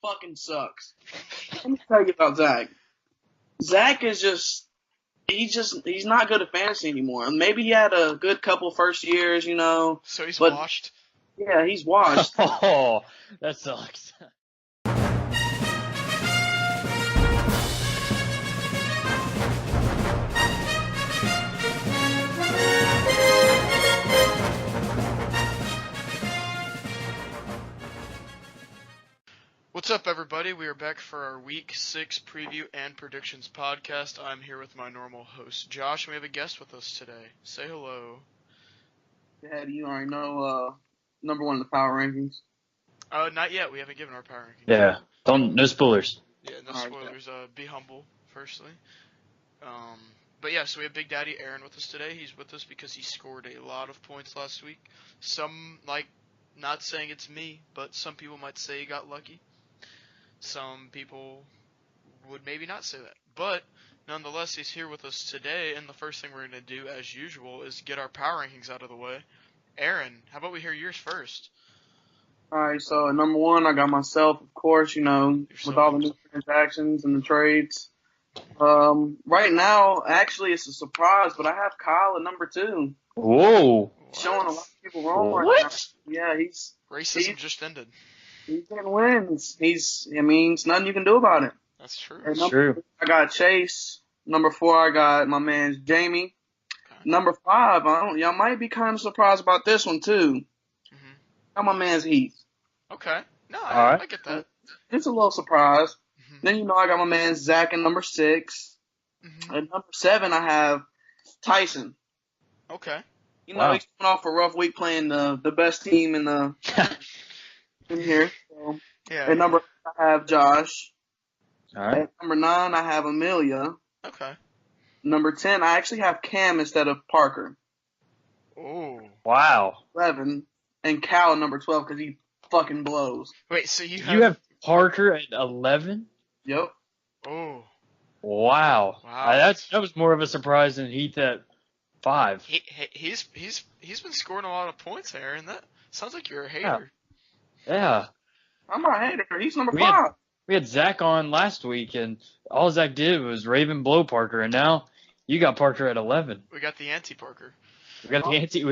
fucking sucks. Let me tell you about Zach. Zach is he's not good at fantasy anymore. Maybe he had a good couple first years, So he's but washed. yeah, he's washed. Oh, that sucks. What's up, everybody? We are back for our Week 6 preview and predictions podcast. I'm here with my normal host, Josh, and we have a guest with us today. Say hello. Dad, you already know number one in the power rankings. Not yet. We haven't given our power rankings. Yeah, no spoilers. Yeah, no All right, spoilers. Be humble, firstly. But yeah, so we have Big Daddy Aaron with us today. He's with us because he scored a lot of points last week. Some, not saying it's me, but some people might say he got lucky. Some people would maybe not say that. But nonetheless, he's here with us today, and the first thing we're going to do, as usual, is get our power rankings out of the way. Aaron, how about we hear yours first? All right, so at number one, I got myself, of course, with all the new transactions and the trades. Right now, actually, it's a surprise, but I have Kyle at number two. Whoa. Showing a lot of people wrong right now. Yeah, Racism just ended. He's getting wins. It's nothing you can do about it. That's true. That's true. I got Chase. Number four, I got my man Jamie. Okay. Number five, y'all might be kind of surprised about this one too. Mm-hmm. Got my man's Heath. Okay. No, right. I get that. It's a little surprise. Mm-hmm. Then I got my man Zach at number six. Mm-hmm. At number seven, I have Tyson. Okay. He's coming off a rough week playing the best team in here. So. Yeah. At number eight, I have Josh. All right. At number 9, I have Amelia. Okay. Number 10, I actually have Cam instead of Parker. Oh. Wow. 11, and Cal at number 12 because he fucking blows. Wait, so you You have Parker at 11? Yep. Oh. Wow. That was more of a surprise than Heath at 5. He's been scoring a lot of points, Aaron. That sounds like you're a hater. Yeah. I'm not a hater. He's number 5. We had Zach on last week, and all Zach did was Raven blow Parker, and now you got Parker at 11. We got the anti-Parker. We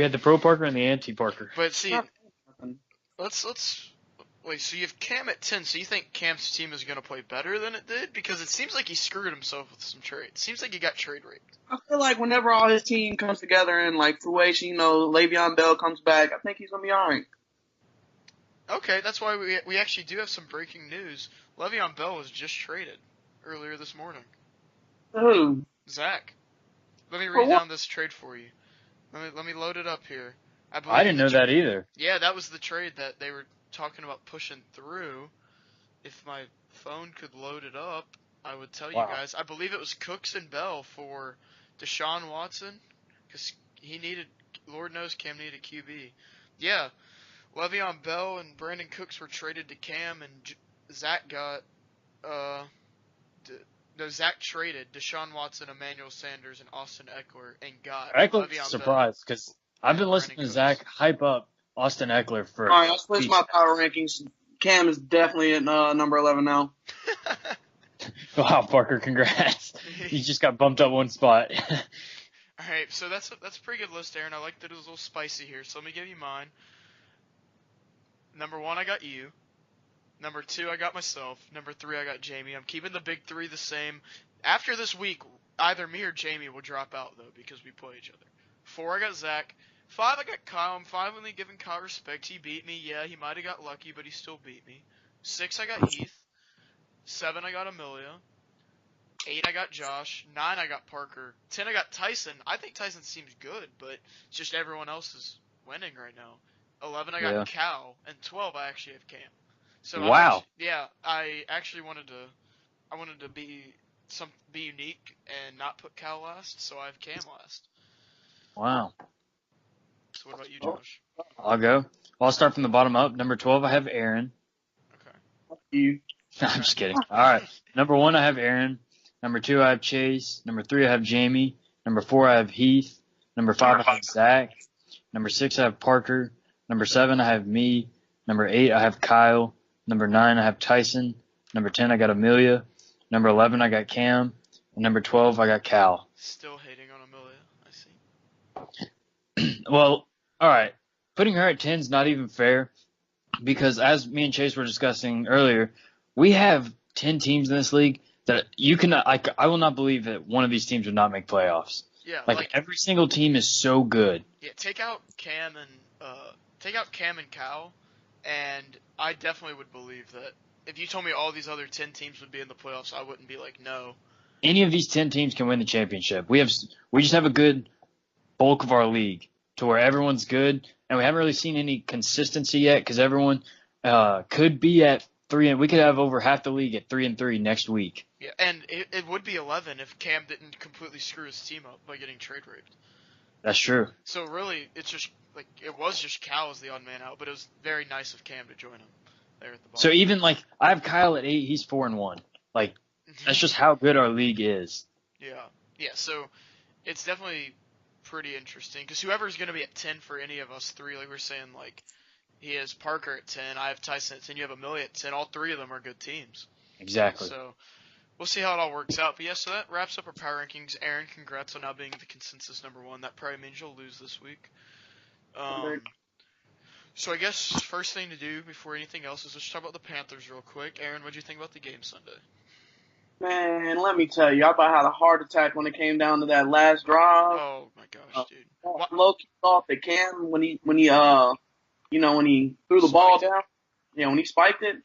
had the pro Parker and the anti Parker. But see, let's wait. So you have Cam at 10. So you think Cam's team is going to play better than it did? Because it seems like he screwed himself with some trades. Seems like he got trade raped. I feel like whenever all his team comes together and fruition, Le'Veon Bell comes back, I think he's gonna be alright. Okay, that's why we actually do have some breaking news. Le'Veon Bell was just traded earlier this morning. Who? Zach. Let me read down this trade for you. Let me load it up here. I didn't know that either. Yeah, that was the trade that they were talking about pushing through. If my phone could load it up, I would tell you guys. I believe it was Cooks and Bell for Deshaun Watson, because Lord knows Cam needed QB. Yeah, Le'Veon Bell and Brandon Cooks were traded to Cam, and Zach got Zach traded Deshaun Watson, Emmanuel Sanders, and Austin Eckler, and got Le'Veon Bell. Surprised, because I've been listening to Zach hype up Austin Eckler for. All right, I'll switch my power rankings. Cam is definitely at number 11 now. Wow, Parker, congrats. He just got bumped up one spot. All right, so that's a pretty good list, Aaron. I like that it was a little spicy here, so let me give you mine. Number 1, I got you. Number 2, I got myself. Number 3, I got Jamie. I'm keeping the big 3 the same. After this week, either me or Jamie will drop out, though, because we play each other. 4, I got Zach. 5, I got Kyle. I'm finally giving Kyle respect. He beat me. Yeah, he might have got lucky, but he still beat me. 6, I got Heath. 7, I got Amelia. 8, I got Josh. 9, I got Parker. 10, I got Tyson. I think Tyson seems good, but it's just everyone else is winning right now. 11, I got Cal. And 12, I actually have Cam. So wow. I actually wanted to be unique and not put Cal last, so I have Cam last. Wow. So what about you, Josh? I'll go. I'll start from the bottom up. Number 12, I have Aaron. Okay. You. I'm just kidding. All right. Number 1, I have Aaron. Number 2, I have Chase. Number 3, I have Jamie. Number 4, I have Heath. Number 5, I have Zach. Number 6, I have Parker. Number 7, I have me. Number 8, I have Kyle. Number 9, I have Tyson. Number 10, I got Amelia. Number 11, I got Cam. And number 12, I got Cal. Still hating on Amelia, I see. Well, all right. Putting her at 10 is not even fair because, as me and Chase were discussing earlier, we have 10 teams in this league that you cannot. I will not believe that one of these teams would not make playoffs. Yeah, Like every single team is so good. Yeah, take out Cam and Cal, and I definitely would believe that. If you told me all these other 10 teams would be in the playoffs, I wouldn't be like, no. Any of these 10 teams can win the championship. We just have a good bulk of our league to where everyone's good, and we haven't really seen any consistency yet because everyone could be at 3, and we could have over half the league at 3-3 next week. Yeah, and it would be 11 if Cam didn't completely screw his team up by getting trade raped. That's true. So really, it's just like it was just Cal as the odd man out, but it was very nice of Cam to join him there at the bottom. So even like I have Kyle at 8, he's 4-1. Like that's just how good our league is. Yeah. So it's definitely pretty interesting because whoever's going to be at 10 for any of us three, like we're saying, like he has Parker at 10, I have Tyson at 10, you have Amelia at 10. All three of them are good teams. Exactly. So we'll see how it all works out. But yeah, so that wraps up our power rankings. Aaron, congrats on now being the consensus number 1. That probably means you'll lose this week. So I guess first thing to do before anything else is just talk about the Panthers real quick. Aaron, what did you think about the game Sunday? Man, let me tell you, I about had a heart attack when it came down to that last drive. Oh my gosh, dude! Low-key thought that Cam when he threw the ball down, when he spiked it.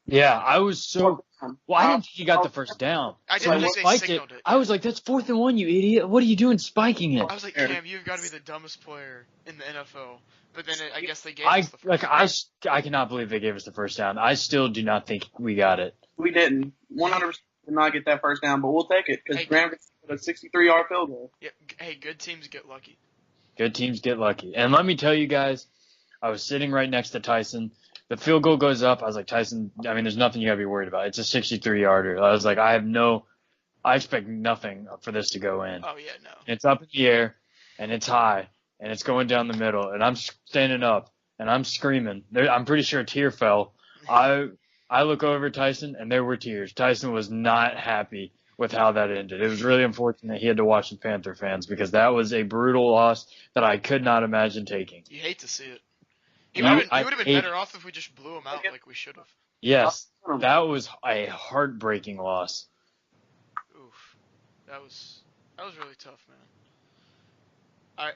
Yeah, I was so. Well, I didn't think he got the first down. I didn't think they signaled it. I was like, "That's 4th and 1, you idiot! What are you doing spiking it?" I was like, Cam, you've got to be the dumbest player in the NFL. But then I guess they gave us the first down. I cannot believe they gave us the first down. I still do not think we got it. We didn't. 100% did not get that first down, but we'll take it because Graham got a 63-yard field goal. Yeah. Hey, good teams get lucky. Good teams get lucky. And let me tell you guys, I was sitting right next to Tyson. The field goal goes up. I was like, Tyson, I mean, there's nothing you gotta be worried about. It's a 63-yarder. I was like, I expect nothing for this to go in. Oh yeah, no. It's up in the air, and it's high, and it's going down the middle, and I'm standing up, and I'm screaming. I'm pretty sure a tear fell. I look over at Tyson, and there were tears. Tyson was not happy with how that ended. It was really unfortunate he had to watch the Panther fans because that was a brutal loss that I could not imagine taking. You hate to see it. He would have been better off if we just blew him out like we should have. Yes, that was a heartbreaking loss. Oof, that was really tough, man.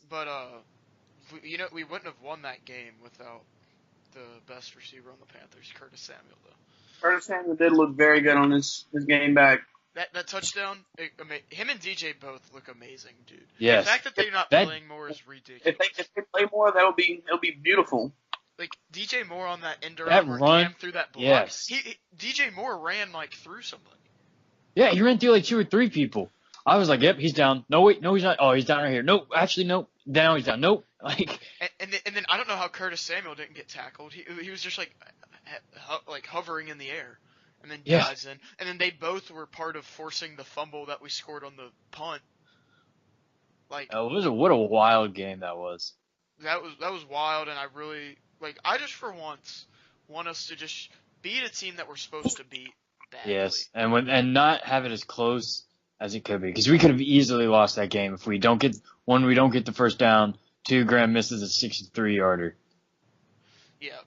But we wouldn't have won that game without the best receiver on the Panthers, Curtis Samuel, though. Curtis Samuel did look very good on his game back. That touchdown, him and DJ both look amazing, dude. Yes. The fact that they're not playing more is ridiculous. If they play more, it'll be beautiful. Like DJ Moore on that end around where Cam threw that block. Yes. DJ Moore ran like through somebody. Yeah, he ran through like 2 or 3 people. I was like, yep, he's down. No, wait, no, he's not. Oh, he's down right here. No, actually, no. Now he's down. Nope. Like. And then I don't know how Curtis Samuel didn't get tackled. He was just like hovering in the air. And then dives in. And then they both were part of forcing the fumble that we scored on the punt. Like what a wild game that was. That was wild, and I really I just for once want us to just beat a team that we're supposed to beat badly. Yes, and not have it as close as it could be because we could have easily lost that game if we don't get the first down. 2, Graham misses a 63-yarder. Yeah,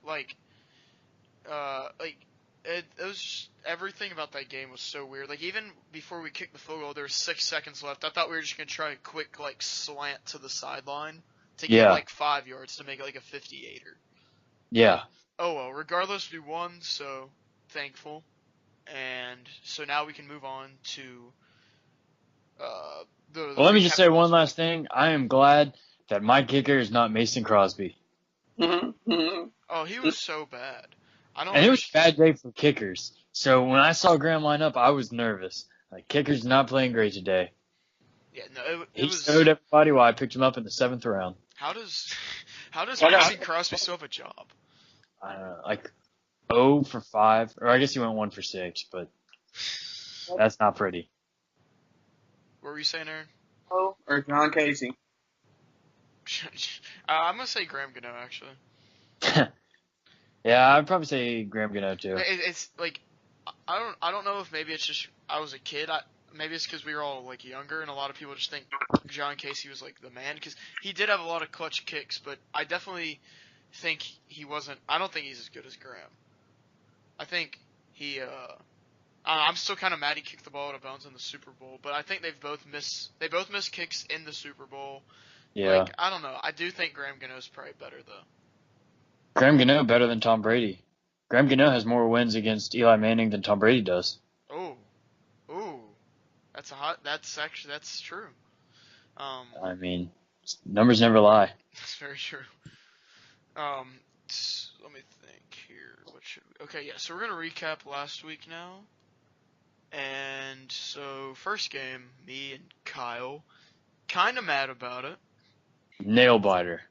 it was just, everything about that game was so weird. Like, even before we kicked the field goal, there was 6 seconds left. I thought we were just going to try a quick, slant to the sideline to get, 5 yards to make it, a 58-er. Yeah. Oh, well, regardless, we won, so thankful. And so now we can move on to Well, let me just say one last thing. I am glad that my kicker is not Mason Crosby. Oh, he was so bad. And it was a bad day for kickers. So when I saw Graham line up, I was nervous. Kicker's not playing great today. Yeah, no, he showed everybody why I picked him up in the 7th round. How does Mason Crosby still have a job? I don't know, 0 for 5, or I guess he went 1 for 6, but that's not pretty. What were you saying, Aaron? Oh, or John Casey? I'm gonna say Graham Gano, actually. Yeah, I'd probably say Graham Gano too. It's like I don't know if maybe it's just I was a kid. Maybe it's because we were all like younger, and a lot of people just think John Casey was like the man because he did have a lot of clutch kicks, but I definitely think he wasn't. I don't think he's as good as Graham. I think he. I'm still kind of mad he kicked the ball out of bounds in the Super Bowl, but I think they both missed kicks in the Super Bowl. Yeah. Like I don't know. I do think Graham Gano's probably better though. Graham Gano better than Tom Brady. Graham Gano has more wins against Eli Manning than Tom Brady does. Oh, ooh, that's true. I mean, numbers never lie. That's very true. Let me think here. Okay, yeah. So we're gonna recap last week now. And so first game, me and Kyle, kind of mad about it. Nail biter.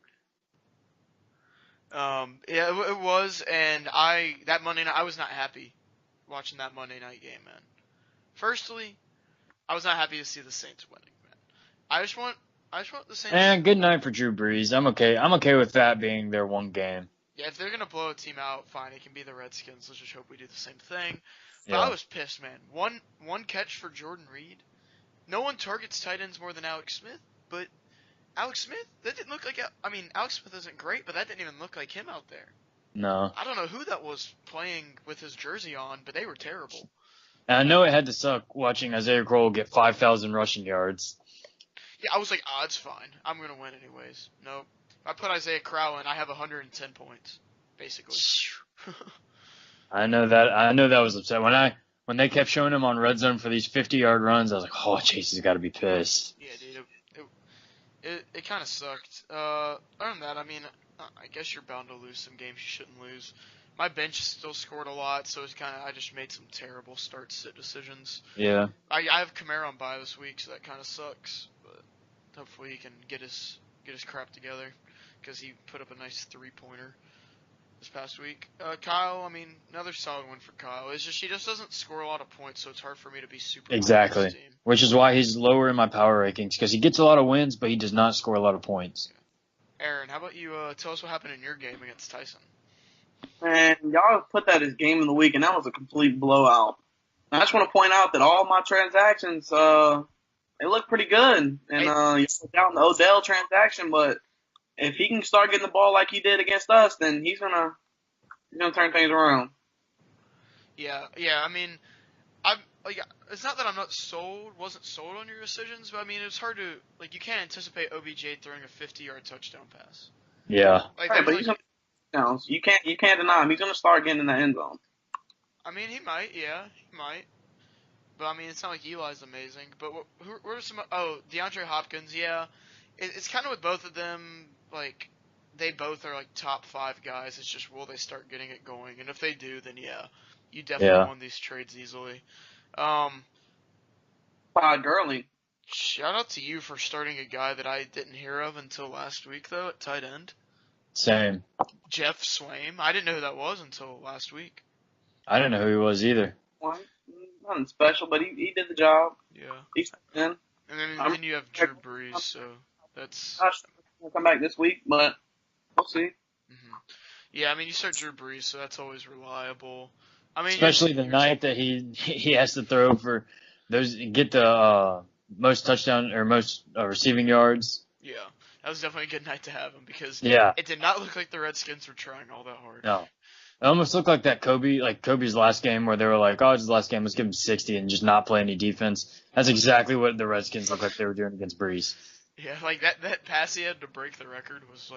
Yeah, it was, and that Monday night I was not happy watching that Monday night game, man. Firstly, I was not happy to see the Saints winning, man. I just want the Saints. And good night for Drew Brees. I'm okay. I'm okay with that being their one game. Yeah, if they're gonna blow a team out, fine. It can be the Redskins. Let's just hope we do the same thing. But Yeah. I was pissed, man. One catch for Jordan Reed. No one targets tight ends more than Alex Smith, but Alex Smith, that didn't look like. I mean, Alex Smith isn't great, but that didn't even look like him out there. No. I don't know who that was playing with his jersey on, but they were terrible. And I know it had to suck watching Isaiah Crowell get 5,000 rushing yards. Yeah, I was like, it's fine. I'm gonna win anyways. Nope. I put Isaiah Crowell in, I have 110 points, basically. I know that was upset when they kept showing him on red zone for these 50-yard runs. I was like, oh, Chase has got to be pissed. Yeah, dude. It kind of sucked. Other than that, I mean, I guess you're bound to lose some games you shouldn't lose. My bench still scored a lot, so it's I just made some terrible start-sit decisions. Yeah. I have Kamara on bye this week, so that kind of sucks. But hopefully he can get his crap together, because he put up a nice 3-pointer this past week. Kyle, I mean, another solid win for Kyle. It's just he just doesn't score a lot of points, so it's hard for me to be super. Exactly. On his team. Which is why he's lower in my power rankings, because he gets a lot of wins, but he does not score a lot of points. Yeah. Aaron, how about you tell us what happened in your game against Tyson? Man, y'all put that as game of the week, and that was a complete blowout. And I just want to point out that all my transactions, they look pretty good. And you put down the Odell transaction, but if he can start getting the ball like he did against us, then he's gonna turn things around. Yeah. I mean, it's not that I'm wasn't sold on your decisions, but I mean, it's hard to you can't anticipate OBJ throwing a 50-yard touchdown pass. Yeah. Right, but you can't deny him. He's gonna start getting in the end zone. I mean, he might. Yeah, he might. But I mean, it's not like Eli's amazing. But what are some? Oh, DeAndre Hopkins. Yeah, it's kind of with both of them. They both are top 5 guys. It's just will they start getting it going? And if they do, then yeah, you definitely won these trades easily. Todd Gurley. Shout out to you for starting a guy that I didn't hear of until last week though at tight end. Same. Jeff Swaim. I didn't know who that was until last week. I didn't know who he was either. Well, nothing special, but he did the job. Yeah. He's in. And then you have Drew Brees, so that's. He'll come back this week, but we'll see. Mm-hmm. Yeah, I mean, you start Drew Brees, so that's always reliable. I mean, especially the night that he has to throw for get the most touchdown or most receiving yards. Yeah, that was definitely a good night to have him because it did not look like the Redskins were trying all that hard. No. It almost looked like that Kobe's last game where they were like, oh, it's his last game, let's give him 60 and just not play any defense. That's exactly what the Redskins looked like they were doing against Brees. Yeah, that pass he had to break the record was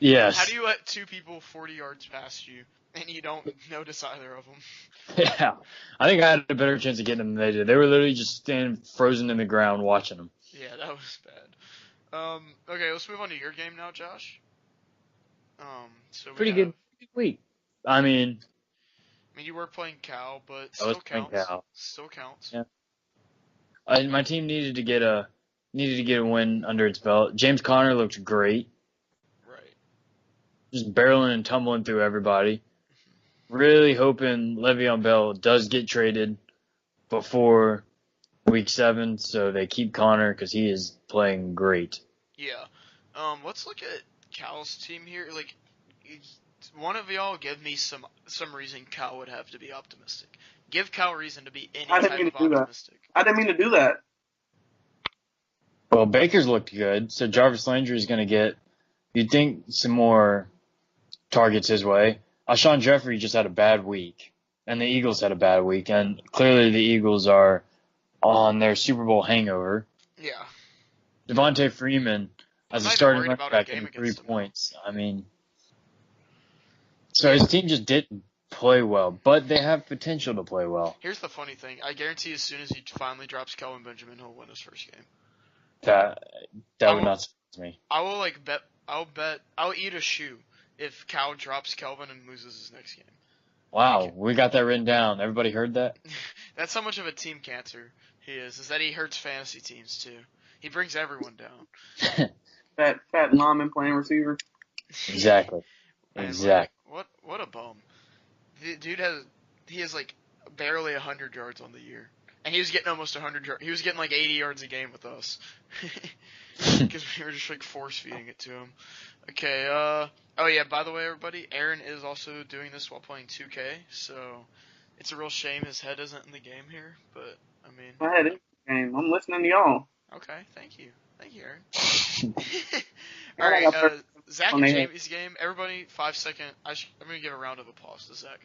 yes. How do you let 2 people 40 yards past you and you don't notice either of them? Yeah. I think I had a better chance of getting them than they did. They were literally just standing frozen in the ground watching them. Yeah, that was bad. Okay, let's move on to your game now, Josh. Pretty good week. I mean, you were playing Cal, but still counts. Still counts. Yeah. My team needed to get a win under its belt. James Conner looked great. Right. Just barreling and tumbling through everybody. Really hoping Le'Veon Bell does get traded before week 7, so they keep Conner because he is playing great. Yeah. Let's look at Cal's team here. one of y'all give me some reason Cal would have to be optimistic. Give Cal reason to be any I didn't type mean of to do that. optimistic. I didn't mean to do that. Well, Baker's looked good, so Jarvis Landry is going to get, you'd think, some more targets his way. Alshon Jeffrey just had a bad week, and the Eagles had a bad week, and clearly the Eagles are on their Super Bowl hangover. Yeah. Devontae Freeman as I'm a not even starting worried running about our back game getting 3 against them, though. points. I mean, so his team just didn't play well, but they have potential to play well. Here's the funny thing. I guarantee as soon as he finally drops Kelvin Benjamin, he'll win his first game. That would not surprise me. I'll eat a shoe if Cal drops Kelvin and loses his next game. Wow, we got that written down. Everybody heard that? That's how much of a team cancer he is that he hurts fantasy teams too. He brings everyone down. Fat lineman playing receiver. Exactly. Man, Exactly. What a bum. The dude has like barely 100 yards on the year. And he was getting almost 100 yards. He was getting like 80 yards a game with us. Because we were just like force feeding it to him. Okay, oh yeah, by the way everybody, Aaron is also doing this while playing 2K, so it's a real shame his head isn't in the game here, but I mean. My head is in the game. I'm listening to y'all. Okay, thank you, Aaron. Alright, Zach and Jamie's game, everybody, 5 second, I'm gonna give a round of applause to Zach.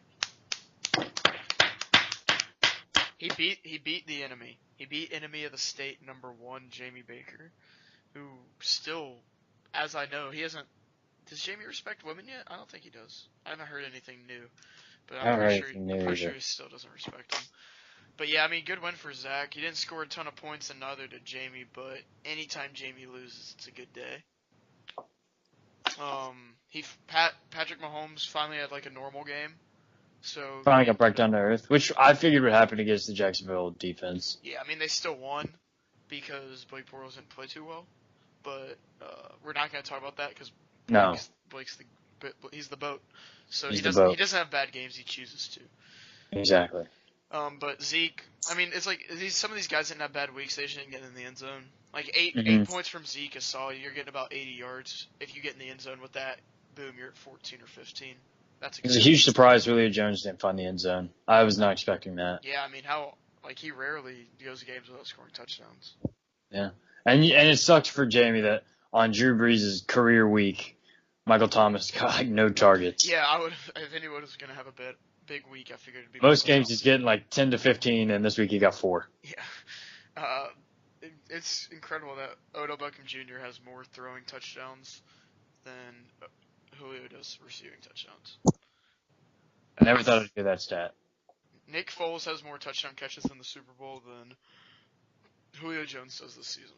He beat the enemy. He beat enemy of the state #1, Jamie Baker, who still, as I know, he hasn't. Does Jamie respect women yet? I don't think he does. I haven't heard anything new, but I'm pretty sure he still doesn't respect him. But yeah, I mean, good win for Zach. He didn't score a ton of points, and neither did Jamie. But anytime Jamie loses, it's a good day. Patrick Mahomes finally had like a normal game. So Finally got back down to earth, which I figured would happen against the Jacksonville defense. Yeah, I mean, they still won because Blake Bortles didn't play too well. But we're not going to talk about that because Blake's he's the boat. So he doesn't have bad games. He chooses to. Exactly. But Zeke, I mean, it's like some of these guys didn't have bad weeks. They just didn't get in the end zone. Like 8 points from Zeke is solid. You're getting about 80 yards. If you get in the end zone with that, boom, you're at 14 or 15. That's it was a huge surprise Julio Jones didn't find the end zone. I was not expecting that. Yeah, I mean, he rarely goes games without scoring touchdowns. Yeah. And it sucks for Jamie that on Drew Brees' career week, Michael Thomas got like no targets. Yeah, I would if anyone was going to have a big week, I figured it'd be most games he's getting like 10 to 15, and this week he got 4. Yeah. It's incredible that Odell Beckham Jr. has more throwing touchdowns than Julio does receiving touchdowns. I never thought I'd hear that stat. Nick Foles has more touchdown catches in the Super Bowl than Julio Jones does this season.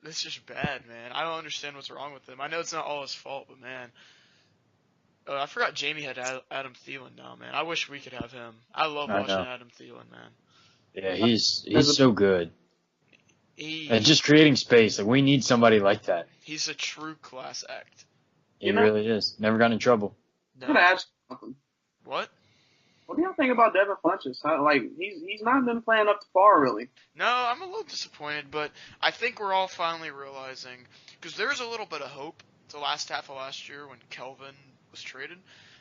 It's just bad, man. I don't understand what's wrong with him. I know it's not all his fault, but man. I forgot Jamie had Adam Thielen now, man. I wish we could have him. I love watching Adam Thielen, man. Yeah, he's so good. And just creating space. Like, we need somebody like that. He's a true class act. He really is. Never got in trouble. No. I'm gonna ask you something. What? What do y'all think about Devin Funchess? He's not been playing up to par, really. No, I'm a little disappointed, but I think we're all finally realizing, because there was a little bit of hope the last half of last year when Kelvin was traded,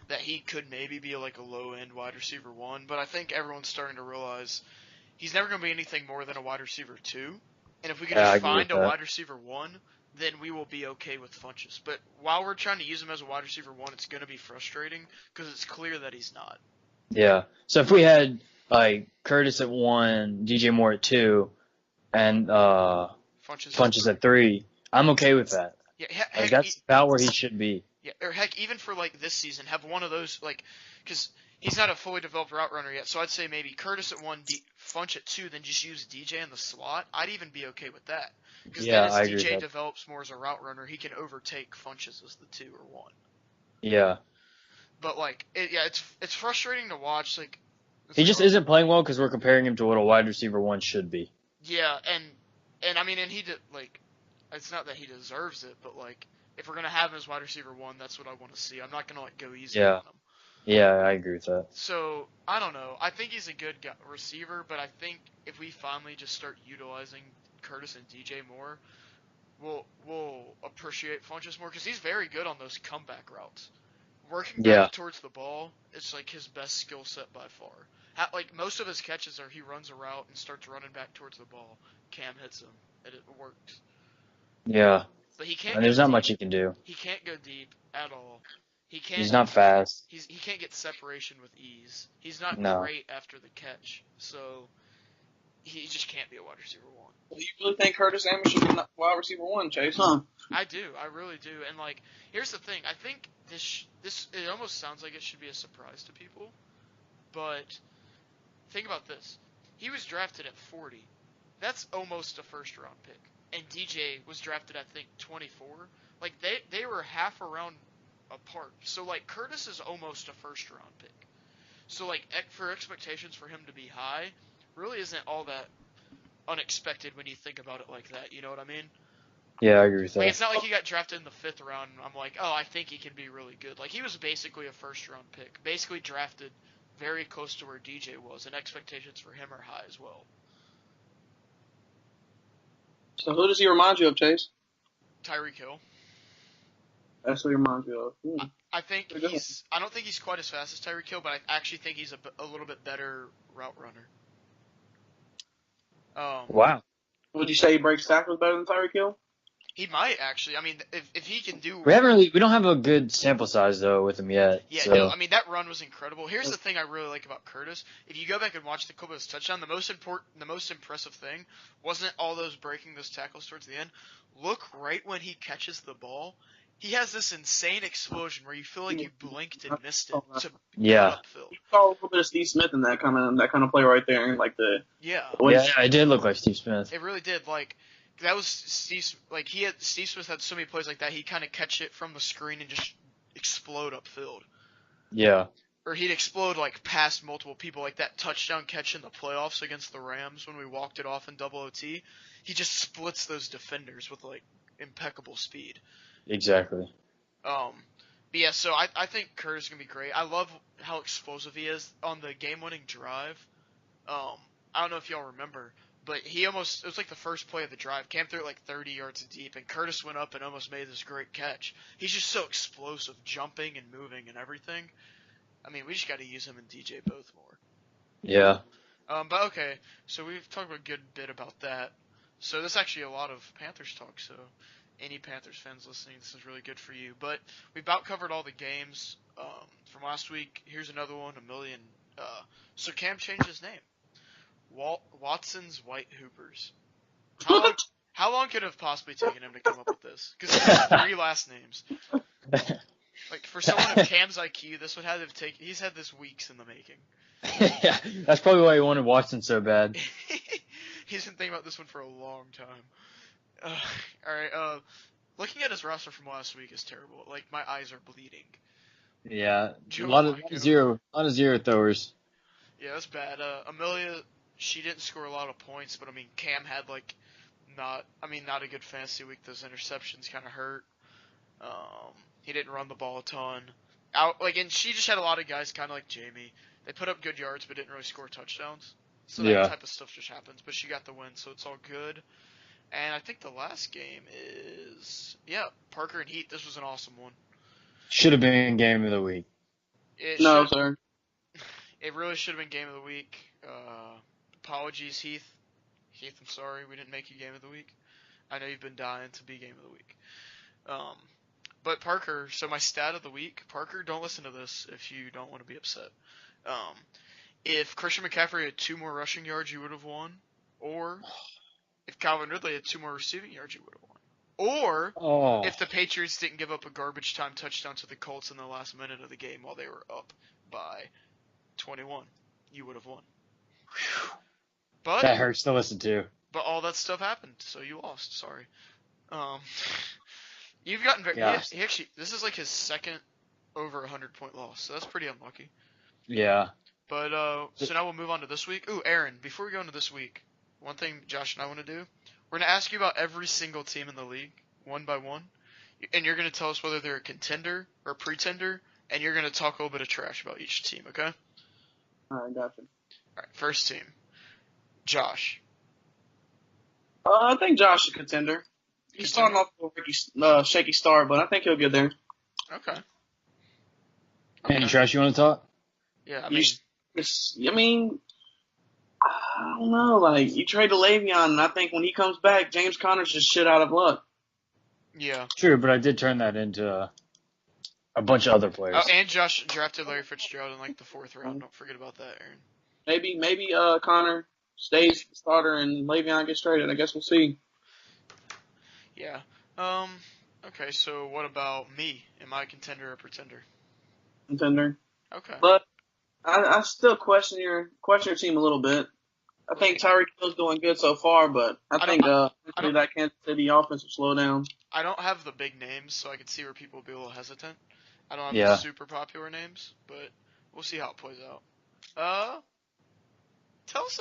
that he could maybe be like a low-end wide receiver 1, but I think everyone's starting to realize he's never going to be anything more than a wide receiver 2, and if we can just find a wide receiver 1, then we will be okay with Funchess. But while we're trying to use him as a wide receiver 1, it's going to be frustrating because it's clear that he's not. Yeah. So if we had like Curtis at 1, DJ Moore at 2, and Funchess at 3, I'm okay with that. Yeah, that's about where he should be. Yeah, or heck, even for like this season, have one of those because he's not a fully developed route runner yet. So I'd say maybe Curtis at 1, Funch at 2, then just use DJ in the slot. I'd even be okay with that because then as DJ develops more as a route runner, he can overtake Funchess as the 2 or 1. Yeah. But it's frustrating to watch. Like he just isn't playing well because we're comparing him to what a wide receiver 1 should be. Yeah, and I mean, and he did it's not that he deserves it, but if we're gonna have him as wide receiver 1, that's what I want to see. I'm not gonna go easy on him. Yeah, I agree with that. So I don't know. I think he's a good receiver, but I think if we finally just start utilizing Curtis and DJ more, will appreciate Funchess more because he's very good on those comeback routes. Working Yeah. back towards the ball is like his best skill set by far. Like most of his catches are he runs a route and starts running back towards the ball. Cam hits him, and it works. Yeah. But he can't. And there's not much he can do. He can't go deep at all. He can't. He's not fast. He can't get separation with ease. He's not No. great after the catch, so he just can't be a wide receiver 1. Do you really think Curtis Samuel should be wide receiver 1, Chase? Huh? I do. I really do. And like, here's the thing. I think this it almost sounds like it should be a surprise to people, but think about this. He was drafted at 40. That's almost a first round pick. And DJ was drafted, I think, 24. Like they were half a round apart. So like Curtis is almost a first round pick. So like for expectations for him to be high, really isn't all that unexpected when you think about it like that. You know what I mean? Yeah, I agree with that. Like, it's not like he got drafted in the 5th round and I'm like, oh, I think he can be really good. Like, he was basically a first-round pick. Basically drafted very close to where DJ was, and expectations for him are high as well. So who does he remind you of, Chase? Tyreek Hill. That's who he reminds you of. I think I don't think he's quite as fast as Tyreek Hill, but I actually think he's a little bit better route runner. Wow. Would you say he breaks tackles better than Tyreek Hill? He might actually. I mean, if he can do. We don't have a good sample size though with him yet. Yeah, so. no, I mean that run was incredible. Here's the thing I really like about Curtis. If you go back and watch the clip of his touchdown, the most impressive thing wasn't all those breaking those tackles towards the end. Look right when he catches the ball. He has this insane explosion where you feel like you blinked and missed it to Yeah. upfield. You saw a little bit of Steve Smith in that kind of play right there, like the Yeah. Yeah, it did look like Steve Smith. It really did. Like that was Steve. Like Steve Smith had so many plays like that. He'd kind of catch it from the screen and just explode upfield. Yeah. Or he'd explode like past multiple people, like that touchdown catch in the playoffs against the Rams when we walked it off in double OT. He just splits those defenders with like impeccable speed. Exactly. But yeah, so I think Curtis is gonna be great. I love how explosive he is on the game-winning drive. I don't know if y'all remember, but it was like the first play of the drive. Cam threw it like 30 yards deep, and Curtis went up and almost made this great catch. He's just so explosive, jumping and moving and everything. I mean, we just got to use him and DJ both more. Yeah. But okay, so we've talked a good bit about that. So there's actually a lot of Panthers talk, so any Panthers fans listening, this is really good for you. But we've about covered all the games from last week. Here's another one, a million. So Cam changed his name. Watson's White Hoopers. How long could it have possibly taken him to come up with this? Because he has 3 last names. Like, for someone of Cam's IQ, this would have to take. He's had this weeks in the making. Yeah, that's probably why he wanted Watson so bad. He's been thinking about this one for a long time. Alright, looking at his roster from last week is terrible. Like, my eyes are bleeding. Yeah, a lot of zero throwers. Yeah, that's bad. Amelia, she didn't score a lot of points, but I mean, Cam had like not a good fantasy week. Those interceptions kind of hurt. He didn't run the ball a ton. And she just had a lot of guys kind of like Jamie. They put up good yards, but didn't really score touchdowns. So that type of stuff just happens. But she got the win, so it's all good. And I think the last game is Parker and Heat. This was an awesome one. Should have been game of the week. No, sir. It really should have been game of the week. Apologies, Heath. Heath, I'm sorry we didn't make you game of the week. I know you've been dying to be game of the week. But Parker, so my stat of the week, Parker, don't listen to this if you don't want to be upset. If Christian McCaffrey had 2 more rushing yards, you would have won. Or if Calvin Ridley had 2 more receiving yards, you would have won. Or if the Patriots didn't give up a garbage time touchdown to the Colts in the last minute of the game while they were up by 21, you would have won. But that hurts to listen to. But all that stuff happened, so you lost. Sorry. You've gotten very. He actually, this is like his second over 100-point loss, so that's pretty unlucky. Yeah. But so now we'll move on to this week. Ooh, Aaron, before we go into this week, one thing Josh and I want to do, we're gonna ask you about every single team in the league, one by one, and you're gonna tell us whether they're a contender or a pretender, and you're gonna talk a little bit of trash about each team. Okay? All right, gotcha. All right, first team, Josh. I think Josh is a contender. He's starting off with a shaky start, but I think he'll get there. Okay. Any trash you want to talk? Yeah, I mean, I don't know. Like, you trade to Le'Veon, and I think when he comes back, James Conner's just shit out of luck. Yeah. True, but I did turn that into a bunch of other players. Oh, and Josh drafted Larry Fitzgerald in like the 4th round. Don't forget about that, Aaron. Maybe Connor stays starter and Le'Veon gets traded. I guess we'll see. Yeah. Okay, so what about me? Am I a contender or pretender? Contender. Okay. But I still question your team a little bit. I think Tyreek Hill's doing good so far, but I think that Kansas City offense will slow down. I don't have the big names, so I can see where people will be a little hesitant. I don't have the super popular names, but we'll see how it plays out. Tell us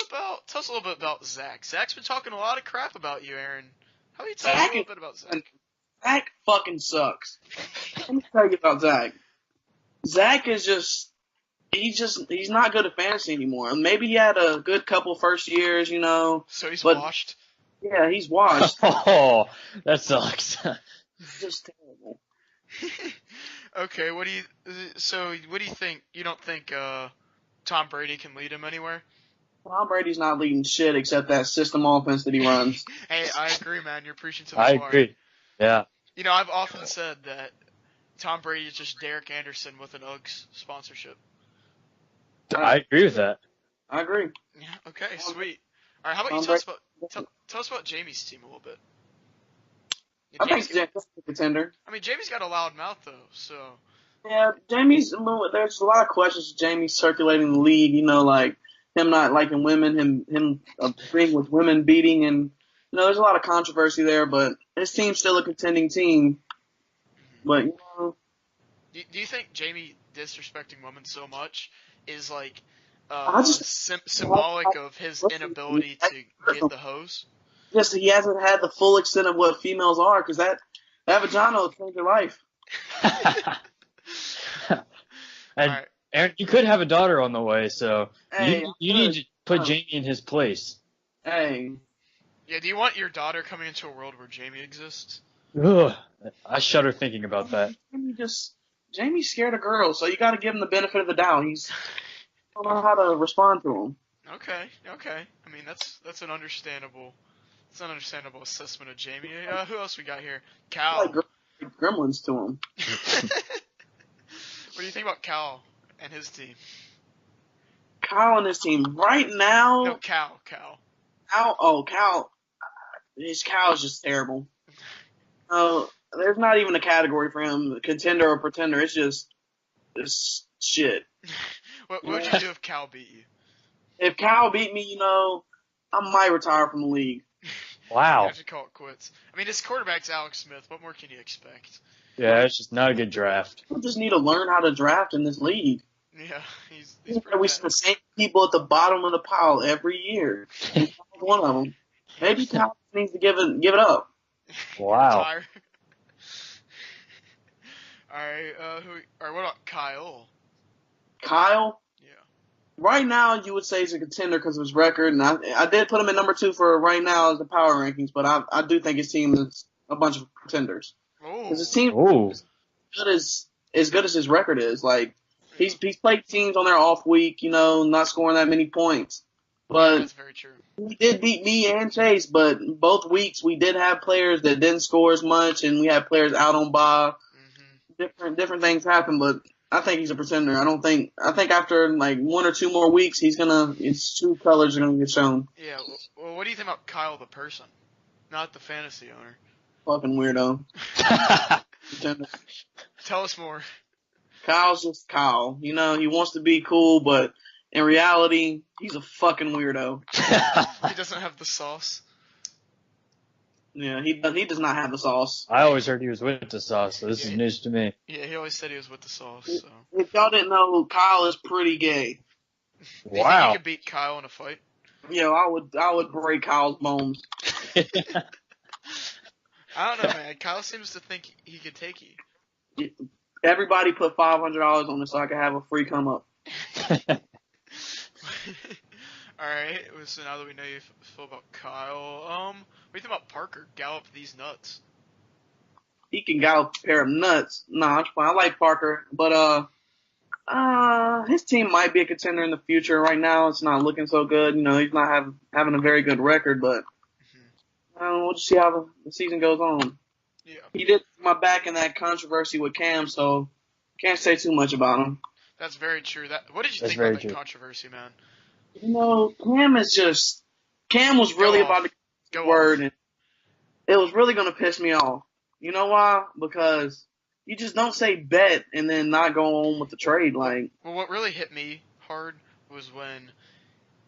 a little bit about Zach. Zach's been talking a lot of crap about you, Aaron. How about you tell us a little bit about Zach? Zach fucking sucks. Let me tell you about Zach. Zach is he's not good at fantasy anymore. Maybe he had a good couple first years, you know. So he's washed? Yeah, he's washed. Oh, that sucks. It's just terrible. Okay, what do you think? You don't think Tom Brady can lead him anywhere? Tom Brady's not leading shit except that system offense that he runs. Hey, I agree, man. You're preaching to the choir. I agree. Yeah. You know, I've often said that Tom Brady is just Derek Anderson with an Uggs sponsorship. I agree with that. I agree. Yeah. Okay. Sweet. All right. How about you tell us about Jamie's team a little bit? I think Jamie's a contender. I mean, Jamie's got a loud mouth though, so. Yeah, there's a lot of questions. Jamie's circulating the league. You know, like him not liking women, him agreeing with women beating, and you know, there's a lot of controversy there. But his team's still a contending team. But you know, do you think Jamie disrespecting women so much is like symbolic of his inability to get the hose? Just he hasn't had the full extent of what females are, because that vagina will change your life. And right. Aaron, you could have a daughter on the way, so Hey, you need to put Jamie in his place. Hey. Yeah, do you want your daughter coming into a world where Jamie exists? Ugh, I shudder thinking about that. Jamie's scared of girls, so you got to give him the benefit of the doubt. He's don't know how to respond to them. Okay. I mean, that's an understandable assessment of Jamie. Who else we got here? Cal. Like gremlins to him. What do you think about Cal and his team? Cal and his team right now. No, Cal. Cal. Cal's just terrible. There's not even a category for him, contender or pretender. It's just shit. What would you do if Cal beat you? If Cal beat me, you know, I might retire from the league. Wow. You have to call it quits. I mean, his quarterback's Alex Smith. What more can you expect? Yeah, it's just not a good draft. We just need to learn how to draft in this league. Yeah, he's we see the same people at the bottom of the pile every year. One of them. Maybe Cal needs to give it up. Wow. All right. What about Kyle? Kyle? Yeah. Right now, you would say he's a contender because of his record, and I did put him at number 2 for right now as the power rankings, but I do think his team is a bunch of contenders. Because his team is as good as his record is. Like he's played teams on their off week, you know, not scoring that many points. But that's very true. He did beat me and Chase, but both weeks we did have players that didn't score as much, and we had players out on bye. Mm-hmm. Different things happen, but I think he's a pretender. I think after like 1 or 2 more weeks, his true colors are gonna get shown. Yeah. Well, what do you think about Kyle the person, not the fantasy owner? Fucking weirdo. Tell us more. Kyle's just Kyle. You know, he wants to be cool, but in reality, he's a fucking weirdo. He doesn't have the sauce. Yeah, he does not have the sauce. I always heard he was with the sauce, so this is news to me. Yeah, he always said he was with the sauce. So. If y'all didn't know, Kyle is pretty gay. Wow. Do you think you could beat Kyle in a fight? Yeah, I would break Kyle's bones. I don't know, man. Kyle seems to think he could take you. Everybody put $500 on it so I can have a free come up. All Alright, so now that we know you feel about Kyle, what do you think about Parker? Gallop these nuts. He can gallop a pair of nuts. Nah, I'm fine. I like Parker, but his team might be a contender in the future. Right now, it's not looking so good. He's not having a very good record, but we'll just see how the season goes on. Yeah. He did my back in that controversy with Cam, so can't say too much about him. That's very true. What did you That's think very about that true. controversy, man? Cam was really Go about off. to get Go the word, off. and it was really going to piss me off. You know why? Because you just don't say bet and then not go on with the trade. Like, Well, what really hit me hard was when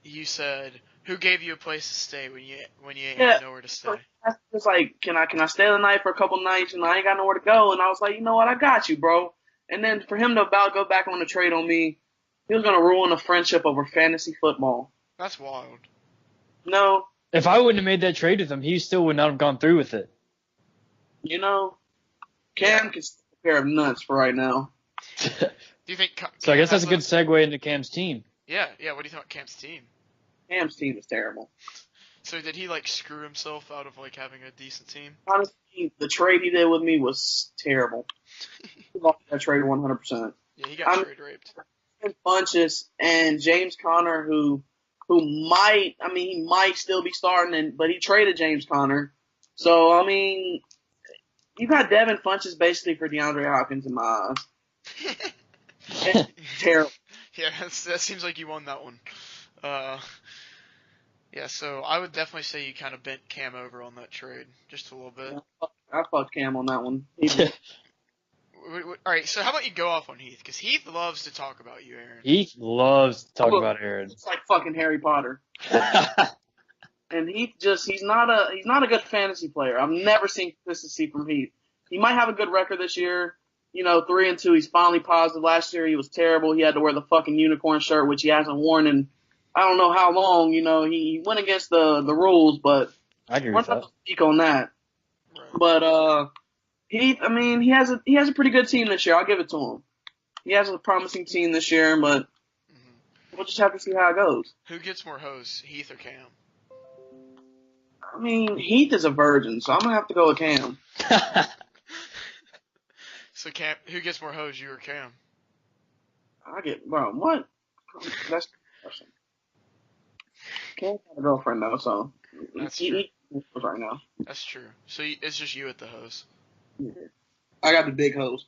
you said, "Who gave you a place to stay when you ain't yeah, got nowhere to stay?" it's like, can I stay the night for a couple nights and I ain't got nowhere to go? And I was like, you know what? I got you, bro. And then for him to go back on the trade on me, he was going to ruin a friendship over fantasy football. That's wild. No, If I wouldn't have made that trade with him, he still would not have gone through with it. Cam can stick a pair of nuts for right now. Do you think? So I guess Cam that's a has good segue into Cam's team. Yeah. What do you think about Cam's team? Cam's team is terrible. So did he screw himself out of having a decent team? Honestly, the trade he did with me was terrible. He lost that trade 100%. Yeah, he got trade raped. Funches and James Conner, who he might still be starting, but he traded James Conner. So, you got Devin Funches basically for DeAndre Hopkins in my eyes. It's terrible. Yeah, that seems like you won that one. Yeah, so I would definitely say you kind of bent Cam over on that trade, just a little bit. I fucked Cam on that one. All right, so how about you go off on Heath? Because Heath loves to talk about you, Aaron. Heath loves to talk about Aaron. It's like fucking Harry Potter. And he's not a good fantasy player. I've never seen consistency from Heath. He might have a good record this year. 3-2. He's finally positive. Last year he was terrible. He had to wear the fucking unicorn shirt, which he hasn't worn in I don't know how long. He went against the rules, but I agree we're with not that. going to speak on that. Right. But Heath, he has a pretty good team this year. I'll give it to him. He has a promising team this year, but we'll just have to see how it goes. Who gets more hoes, Heath or Cam? Heath is a virgin, so I'm gonna have to go with Cam. So Cam, who gets more hoes, you or Cam? What? That's the question. Cam's got a girlfriend though, so That's true. He right now. That's true. So it's just you at the hose. Yeah. I got the big hose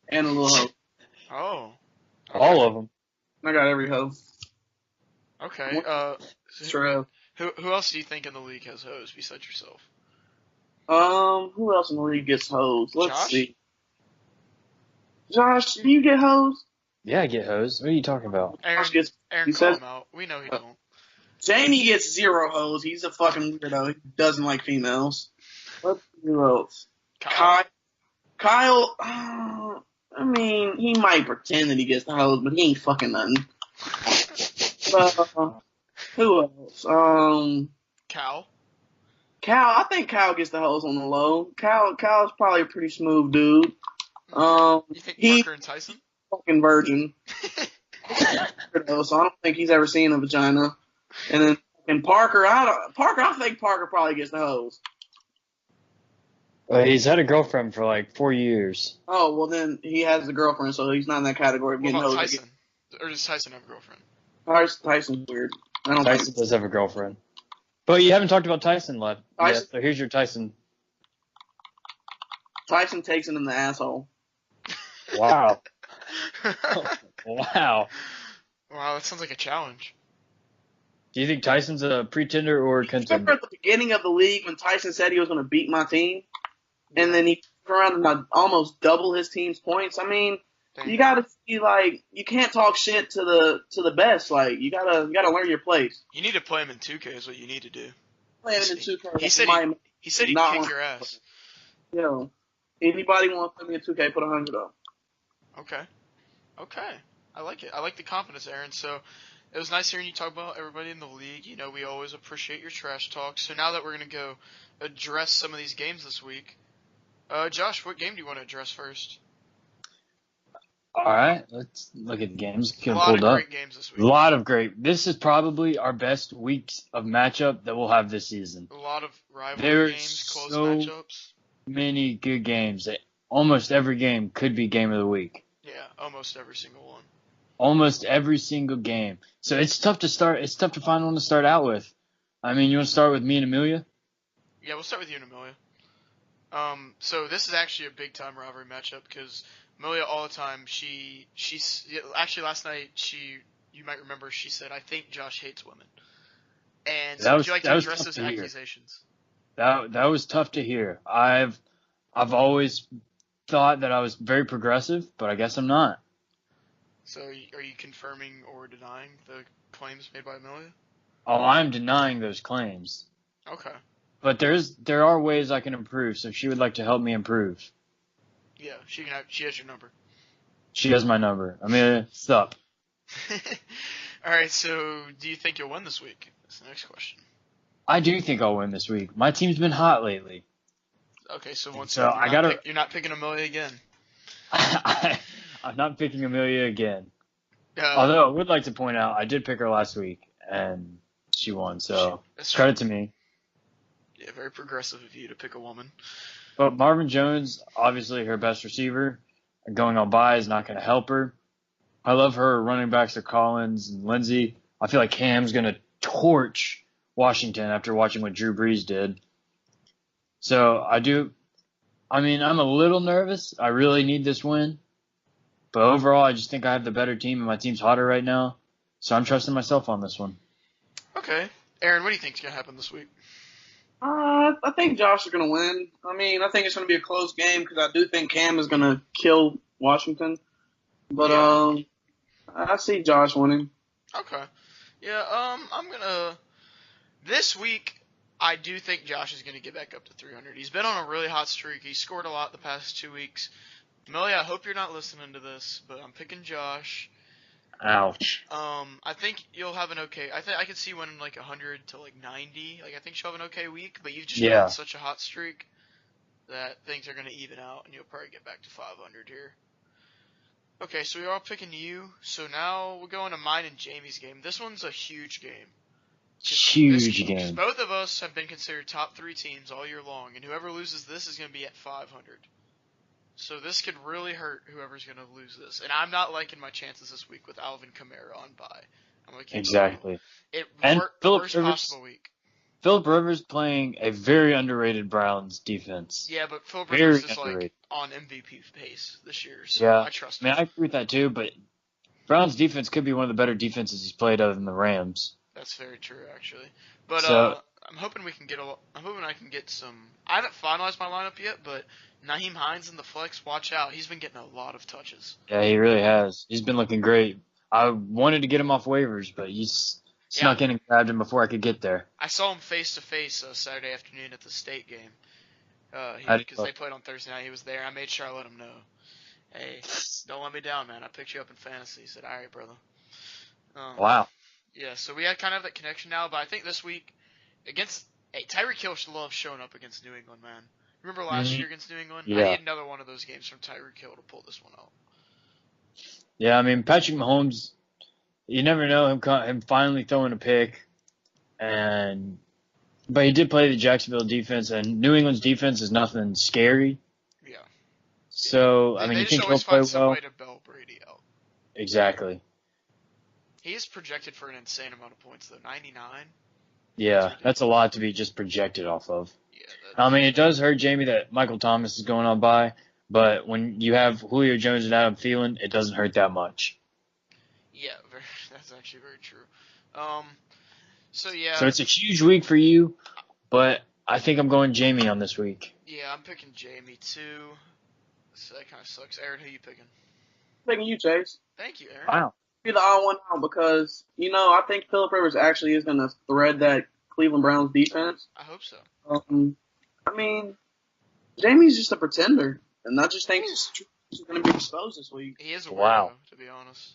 and a little hose. Oh. Okay. All of them. I got every hose. Okay. Sure. Who else do you think in the league has hoes besides yourself? Who else in the league gets hose? Let's Josh? see. Josh, do you get hose? Yeah, I get hose. What are you talking about? Aaron, he call says- him out. We know he don't. Jamie gets zero hose. He's a fucking weirdo. He doesn't like females. Let's see who else. Kyle, he might pretend that he gets the hose, but he ain't fucking nothing. Who else? Cal? I think Kyle gets the hose on the low. Kyle's probably a pretty smooth dude. You think Parker and Tyson? Fucking virgin. So I don't think he's ever seen a vagina. And then Parker, I think Parker probably gets the hose. He's had a girlfriend for like 4 years. Oh, well then he has a girlfriend, so he's not in that category of What getting about hose. Tyson? Or does Tyson have a girlfriend? Tyson's weird. I don't Tyson think does have a girlfriend. But you haven't talked about Tyson yet. Tyson- So here's your Tyson. Tyson takes it in the asshole. Wow. Wow. Wow, that sounds like a challenge. Do you think Tyson's a pretender or a Remember contender? at the beginning of the league when Tyson said he was going to beat my team, and then he turned around and almost double his team's points? Damn. You gotta be you can't talk shit to the best. You gotta learn your place. You need to play him in 2K is what you need to do. Playing in 2K. He said he'd Not kick one. your ass. Anybody want to play me in 2K? Put 100 up. Okay. I like it. I like the confidence, Aaron. So it was nice hearing you talk about everybody in the league. We always appreciate your trash talk. So now that we're going to go address some of these games this week, Josh, what game do you want to address first? All right, let's look at the games. A Getting lot of pulled up. great games this A week. lot of great. This is probably our best weeks of matchup that we'll have this season. A lot of rivalry There's games, close so matchups. many good games that almost every game could be game of the week. Yeah, almost every single one. Almost every single game. So it's tough to start. It's tough to find one to start out with. I mean, you want to start with me and Amelia? Yeah, we'll start with you and Amelia. So this is actually a big time rivalry matchup because Amelia all the time she's actually last night you might remember she said I think Josh hates women. And so would you like to address those accusations? That was tough to hear. I've always thought that I was very progressive, but I guess I'm not. So are you confirming or denying the claims made by Amelia? Oh, I'm denying those claims. Okay. But there are ways I can improve, so if she would like to help me improve. Yeah, she has your number. She has my number. Amelia, sup? All right, so do you think you'll win this week? That's the next question. I do think I'll win this week. My team's been hot lately. Okay, so you're not picking Amelia again. I'm not picking Amelia again. Although I would like to point out I did pick her last week and she won, so credit to me. Yeah, very progressive of you to pick a woman. But Marvin Jones, obviously her best receiver, going on bye is not going to help her. I love her running backs are Collins and Lindsey. I feel like Cam's going to torch Washington after watching what Drew Brees did. So I'm a little nervous. I really need this win. But overall, I just think I have the better team and my team's hotter right now. So I'm trusting myself on this one. Okay. Aaron, what do you think is going to happen this week? I think Josh is going to win. I mean, I think it's going to be a close game because I do think Cam is going to kill Washington. But I see Josh winning. Okay. Yeah, this week, I do think Josh is going to get back up to 300. He's been on a really hot streak. He scored a lot the past 2 weeks. Amelia, I hope you're not listening to this, but I'm picking Josh. Ouch. I think you'll have an okay. I could see winning like 100 to like 90. Like I think she'll have an okay week, but you've just been on such a hot streak that things are going to even out, and you'll probably get back to 500 here. Okay, so we're all picking you. So now we're going to mine and Jamie's game. This one's a huge game. Huge game. Both of us have been considered top 3 teams all year long, and whoever loses this is going to be at 500. So this could really hurt whoever's going to lose this. And I'm not liking my chances this week with Alvin Kamara on bye. I'm going to keep exactly. Worst possible week. Phillip Rivers playing a very underrated Browns defense. Yeah, but Phillip Rivers is like on MVP pace this year, so I trust him. I agree with that too, but Browns defense could be one of the better defenses he's played other than the Rams. That's very true, actually. But I'm hoping I can get some. I haven't finalized my lineup yet, but Nyheim Hines in the flex, watch out. He's been getting a lot of touches. Yeah, he really has. He's been looking great. I wanted to get him off waivers, but he's snuck in and grabbed him before I could get there. I saw him face to face Saturday afternoon at the state game. Because they played on Thursday night. He was there. I made sure I let him know. Hey, don't let me down, man. I picked you up in fantasy. He said, all right, brother. Wow. Yeah, so we had kind of that connection now, but I think this week Tyreek Hill loves showing up against New England, man. Remember last year against New England? Yeah. I need another one of those games from Tyreek Hill to pull this one out. Yeah, I mean, Patrick Mahomes, you never know him finally throwing a pick, but he did play the Jacksonville defense, and New England's defense is nothing scary. Yeah. So, I mean, you think he'll play well? Some way to bail Brady out. Exactly. He is projected for an insane amount of points, though. 99? Yeah, that's a lot to be just projected off of. Yeah, I mean, it does hurt Jamie that Michael Thomas is going on by, but when you have Julio Jones and Adam Thielen, it doesn't hurt that much. Yeah, that's actually very true. So it's a huge week for you, but I think I'm going Jamie on this week. Yeah, I'm picking Jamie too. So that kind of sucks. Aaron, who you picking? I'm picking you, Chase. Thank you, Aaron. Wow. Be the odd one out because, I think Phillip Rivers actually is going to thread that Cleveland Browns defense. I hope so. I mean, Jamie's just a pretender, and I just think he's going to be exposed this week. He is a weirdo, to be honest.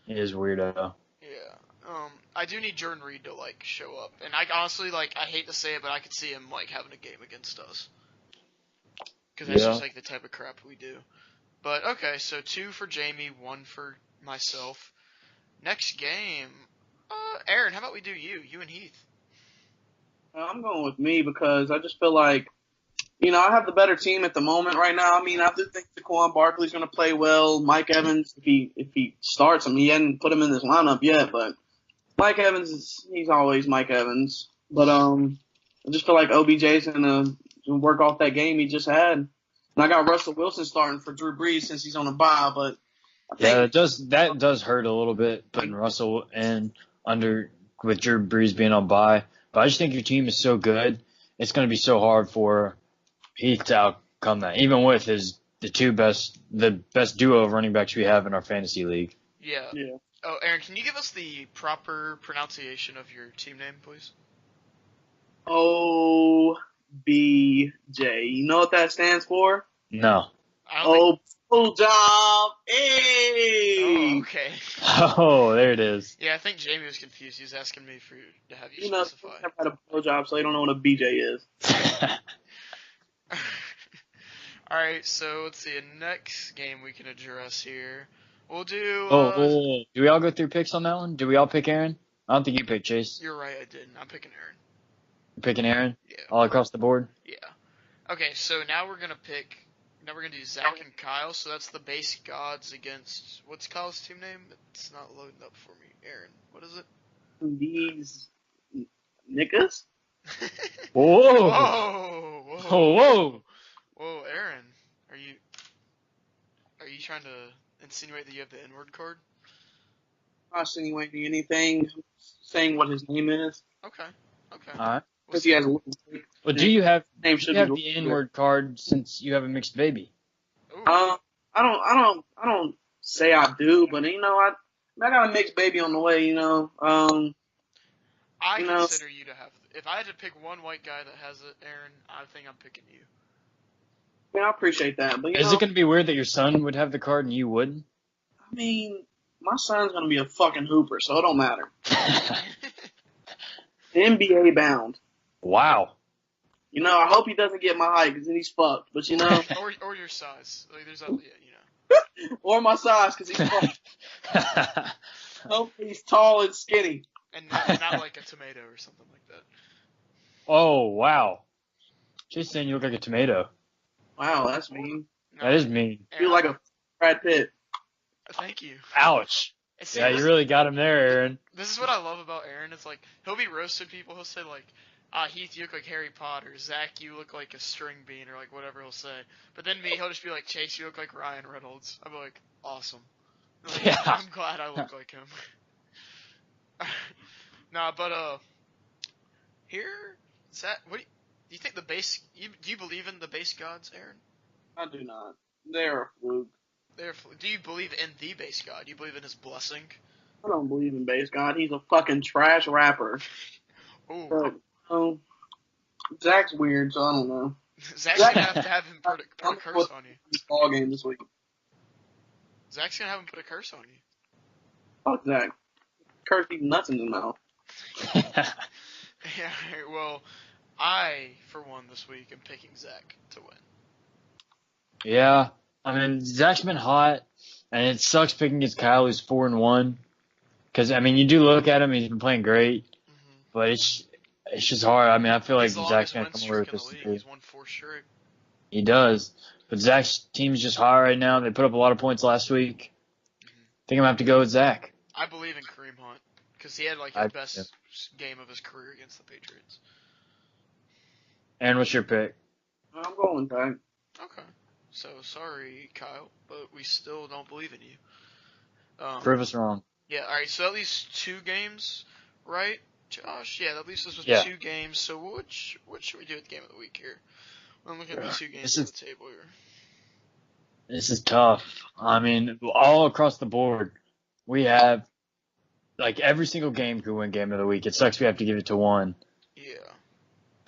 He is weirdo. Yeah. I do need Jordan Reed to show up, and I honestly I hate to say it, but I could see him having a game against us because that's just the type of crap we do. But okay, so 2 for Jamie, 1 for myself. Next game, Aaron, how about we do you and Heath? I'm going with me because I just feel like, I have the better team at the moment right now. I mean, I do think Saquon Barkley's going to play well. Mike Evans, if he starts him, he hadn't put him in this lineup yet, but Mike Evans he's always Mike Evans. But I just feel like OBJ's going to work off that game he just had. And I got Russell Wilson starting for Drew Brees since he's on a bye, but I think that does hurt a little bit putting Russell in under with Drew Brees being on bye. But I just think your team is so good, it's going to be so hard for Heath to outcome that, even with the best duo of running backs we have in our fantasy league. Yeah. Oh, Aaron, can you give us the proper pronunciation of your team name, please? OBJ. You know what that stands for? No. Full job. Hey. Oh, okay. Oh, there it is. Yeah, I think Jamie was confused. He was asking me to have you He's specify. never had a blow job, so he don't know what a BJ is. All right, so let's see. Next game we can address here. We'll do. Do we all go through picks on that one? Do we all pick Aaron? I don't think you picked Chase. You're right, I didn't. I'm picking Aaron. You're picking Aaron? Yeah. All across the board? Yeah. Okay, so now we're gonna do Zach and Kyle. So that's the base gods against what's Kyle's team name? It's not loading up for me. Aaron, what is it? These niggas? Whoa! Whoa! Whoa, Aaron, are you trying to insinuate that you have the N-word card? I'm not insinuating anything. I'm saying what his name is. Okay. All right. Because he has a little. Well, do you have Name do should you have be the N-word card since you have a mixed baby? Ooh. I don't say I do, but I got a mixed baby on the way. I consider you to have. If I had to pick one white guy that has it, Aaron, I think I'm picking you. Yeah, I appreciate that, but Is it going to be weird that your son would have the card and you wouldn't? I mean, my son's gonna be a fucking hooper, so it don't matter. NBA bound. Wow. I hope he doesn't get my height, because then he's fucked. But or your size. Like, there's that, or my size, because he's fucked. Hopefully he's tall and skinny. And not like a tomato or something like that. Oh, wow. She's saying you look like a tomato. Wow, that's mean. No, That is mean. You look like a Brad Pitt. Thank you. Ouch. See, Yeah, you really got him there, Aaron. This is what I love about Aaron. It's like, he'll be roasting people. He'll say, like, Heath, you look like Harry Potter. Zach, you look like a string bean, or like whatever he'll say. But then me, he'll just be like, Chase, you look like Ryan Reynolds. I'll be like, awesome. Like, Yeah. I'm glad I look like him. Nah, but, here, Zach, what do you think the base, do you believe in the base gods, Aaron? I do not. They're a fluke. Do you believe in the base god? Do you believe in his blessing? I don't believe in base God. He's a fucking trash rapper. Ooh. But, Zach's weird, so I don't know. Zach's gonna have to have him put a curse on you. Ball game this week. Zach's gonna have him put a curse on you. Fuck Zach. Curse these nuts in his mouth. Yeah, well, I, for one, this week am picking Zach to win. Yeah. I mean, Zach's been hot, and it sucks picking against Kyle, who's 4-1. Because, I mean, you do look at him, he's been playing great, but it's just hard. I mean, I feel like Zach's going to come away with this. He's won 4 straight. He does. But Zach's team's just hot right now. They put up a lot of points last week. I think I'm going to have to go with Zach. I believe in Kareem Hunt, because he had, like, his best game of his career against the Patriots. And what's your pick? I'm going Zach. Okay. So, sorry, Kyle, but we still don't believe in you. Prove us wrong. Yeah, alright, so at least 2 games, right, Josh? Yeah, at least this was 2 games, so what should we do at the game of the week here? I'm looking at the 2 games on the table here. This is tough. I mean, all across the board, we have, like, every single game could win game of the week. It sucks we have to give it to one. Yeah.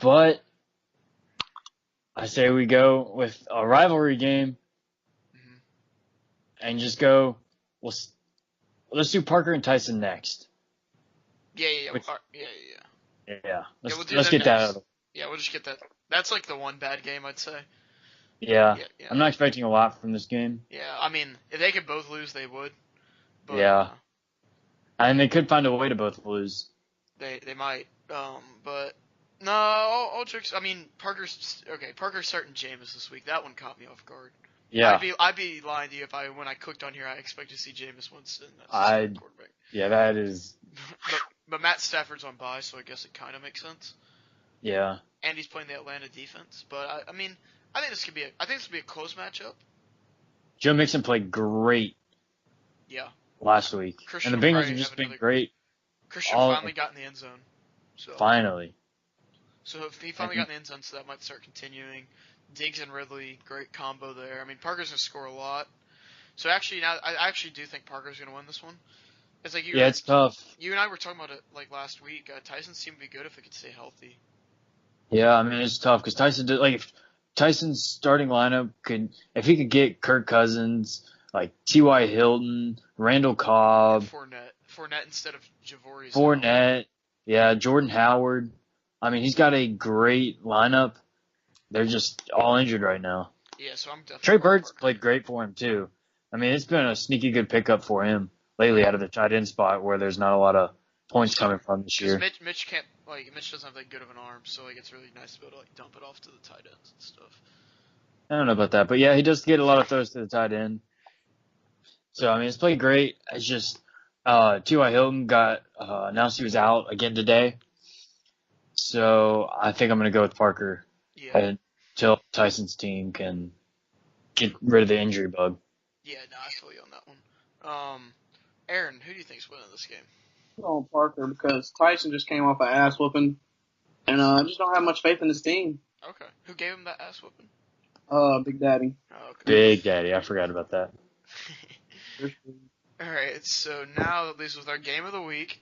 But I say we go with a rivalry game and just go, let's do Parker and Tyson next. Yeah. Yeah. Let's Get that out of the way. Yeah, we'll just get that. That's like the one bad game, I'd say. Yeah. Yeah. I'm not expecting a lot from this game. Yeah, I mean, if they could both lose, they would. But Yeah. And they could find a way to both lose. they might. But no, all jokes. I mean, Parker's starting Jameis this week. That one caught me off guard. Yeah. I'd be lying to you if when I clicked on here, I expect to see Jameis Winston as the I starting quarterback. Yeah, that is. but Matt Stafford's on bye, so I guess it kind of makes sense. Yeah. And he's playing the Atlanta defense. But I mean, I think this could be a close matchup. Joe Mixon played great. Yeah. Last week, Christian and the will Bengals probably have have just been another. great. Christian finally got in the end zone. So Finally. So if he finally got in the end zone, so that might start continuing. Diggs and Ridley, great combo there. I mean, Parker's gonna score a lot. So actually, now I actually do think Parker's gonna win this one. It's like it's tough. You and I were talking about it like last week. Tyson seemed to be good if he could stay healthy. Yeah, I mean it's tough because Tyson did if Tyson's starting lineup if he could get Kirk Cousins, like T.Y. Hilton, Randall Cobb, Fournette instead of Javorius. Fournette, yeah, Jordan Howard. I mean, he's got a great lineup. They're just all injured right now. Yeah, so I'm definitely. Trey Burton's played great for him too. I mean, it's been a sneaky good pickup for him lately out of the tight end spot where there's not a lot of points coming from this year. Mitch can't Mitch doesn't have that good of an arm, so it's really nice to be able to dump it off to the tight ends and stuff. I don't know about that, but yeah, he does get a lot of throws to the tight end. So I mean, it's played great. It's just T.Y. Hilton got announced he was out again today. So I think I'm going to go with Parker until Tyson's team can get rid of the injury bug. Yeah, no, I feel you on that one. Aaron, who do you think's winning this game? I'm going Parker because Tyson just came off an ass whooping, and I just don't have much faith in his team. Okay, who gave him that ass whooping? Big Daddy. Oh, okay. Big Daddy, I forgot about that. All right, so now at least with our game of the week.